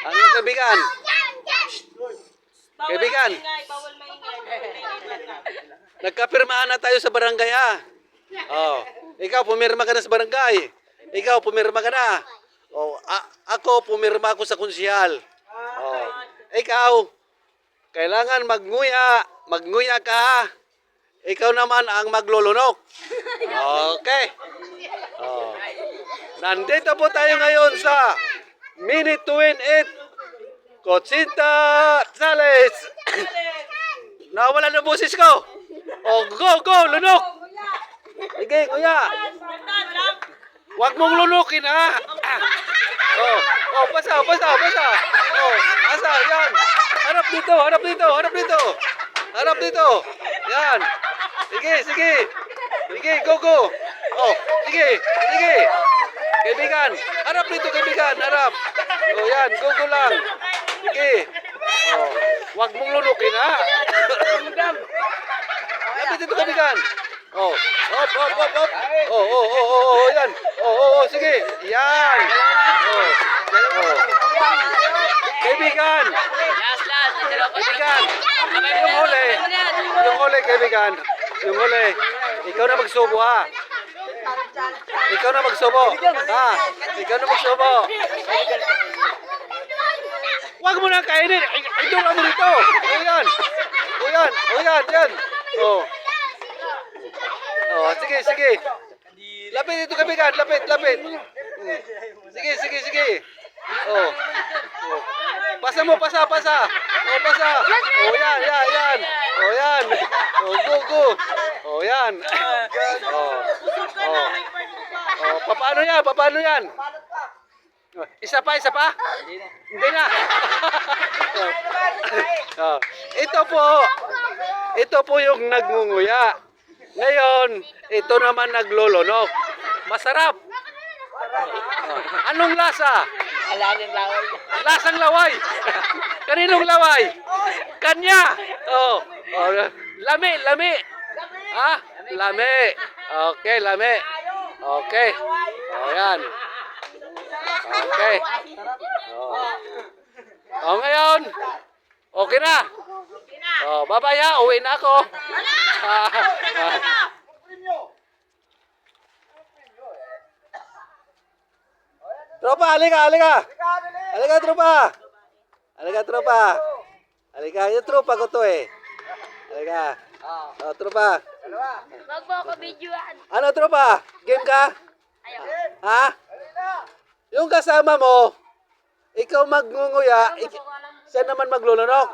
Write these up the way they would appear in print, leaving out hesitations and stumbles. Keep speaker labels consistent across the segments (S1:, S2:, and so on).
S1: Ano kaibigan? Kaibigan,
S2: Bawal maingay.
S1: nagkapirmahan na tayo sa barangay ha. Oh, ikaw pumirma ka na sa barangay. Ikaw pumirma ka na. Oh, ako pumirma ako sa konsyal. Oh, ikaw kailangan magnguya ka ha. Ikaw naman ang maglulunok. Okay. Oh. Nandito po tayo ngayon sa Minute to Win It. Kotsinta Sales. Nawala na boses ko. Oh, go, lunok. Sige, kuya. Huwag mong lunukin, ha? Pasa. Asa, yan. Harap dito. Yan. Sige, go. Oh, sige. Kaibigan, harap dito, harap. Oh, yan, go lang. Sige. Oh, huwag mong lunukin, ha? Lapit dito, kaibigan. Oh, hop. Oh, yan. Sige. Yan. Oh. Kaibigan. Yung huli, kaibigan. Ikaw na magsubo, ha? Ikaw na magsubo. Huwag mo na kainin. Ito na mo dito. O yan. Oh, sige. Lapit dito, kaibigan. Lapit. Sige. Oh. Pasa. Oh, pasa. Oh, yan. Oh, yan. Oh, go. Oh, yan. Paano yan? Isa pa? Hindi na. Oh. Ito po yung nagngunguya. Ngayon, ito naman naglulunok. Masarap. Anong lasa? Lasang laway. Kaninong laway? Kanya. Oh. Lami. Ha? Lami. Okay, lami. Okay. Oh, yan. Okay. Oh, ngayon. Okay na. Oh, bye-bye ha. Uwi na ako. Tropa, halika. Halika, tropa. Halika, yung tropa ko to eh. Halika. Oh, tropa.
S2: Wag mo ako videoan.
S1: Ano, tropa? Game ka? Ha? Yung kasama mo, ikaw magngunguya, siya naman maglulunok.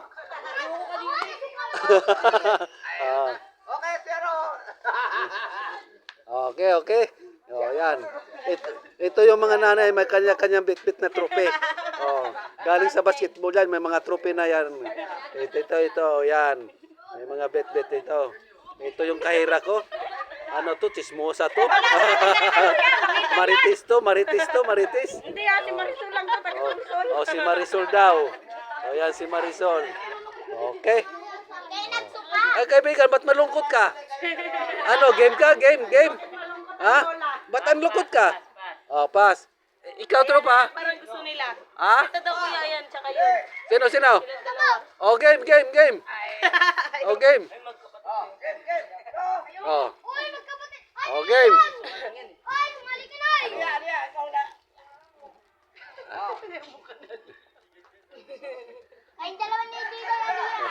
S1: Okay. Oh, yan. Ito yung mga nanay, may kanya-kanyang bit-bit na trope. Oh, galing sa basketball yan, may mga trope na yan. Ito, yan. May mga bit-bit ito. Ito yung kahira ko. Ano to? Chismosa to? Marites.
S2: Hindi si Marisol lang to, taga-Marisol.
S1: Oh, si Marisol daw. Oh, yan si Marisol. Okay. Ay, kaibigan, ba't malungkot ka? Ano, game ka? Game? Ha? Ba't ang lungkot ka? Oh, pass. Ikaw, tropa?
S2: Parang gusto nila.
S1: Ha?
S2: Ito daw kuya yan, tsaka yun.
S1: Sino? Oh, game. Oh, game. Oh. Oh, game.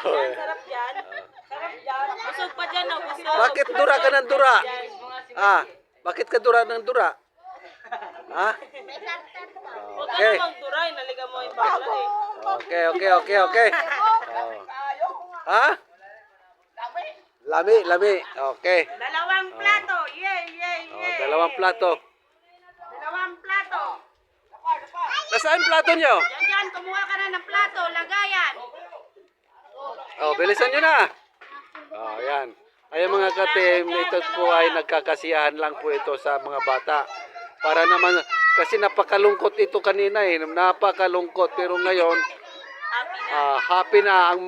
S2: Sarap yan. Busog pa dyan, busog.
S1: Bakit dura ka ng dura? Bakit ka dura ng dura? Ha?
S2: Huwag ka
S1: Okay.
S2: namang duray, naliga mo yung bakla eh.
S1: Okay. Oh. Ha? Lami. Okay.
S2: Dalawang plato, yay.
S1: Oh, dalawang plato.
S2: Dalawang plato.
S1: Nasaan plato nyo?
S2: Yan, kumuha ka na ng plato, lagayan.
S1: Oh, bilisan nyo na. Oh, yan. Ay mga ka-team, ito po ay nagkakasiyahan lang po ito sa mga bata. Para naman, kasi napakalungkot ito kanina eh. Napakalungkot. Pero ngayon, happy na ang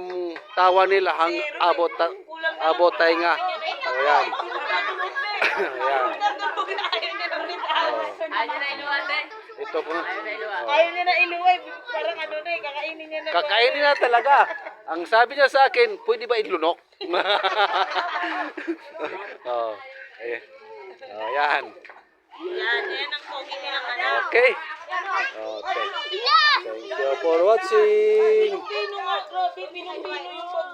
S1: tawa nila abot tayo nga. Ayan. Ayan. Ito po.
S2: Ayaw niya na iluway. Parang ano na eh, kakainin niya na.
S1: Kakainin na talaga. Ang sabi niya sa akin, pwede ba ilunok? Oh, eh. Oh, yan.
S2: Yan ang pogi nilang anak.
S1: Okay. Okay. Thank you for watching.
S2: Pino nga, grabe, pinong-pino yung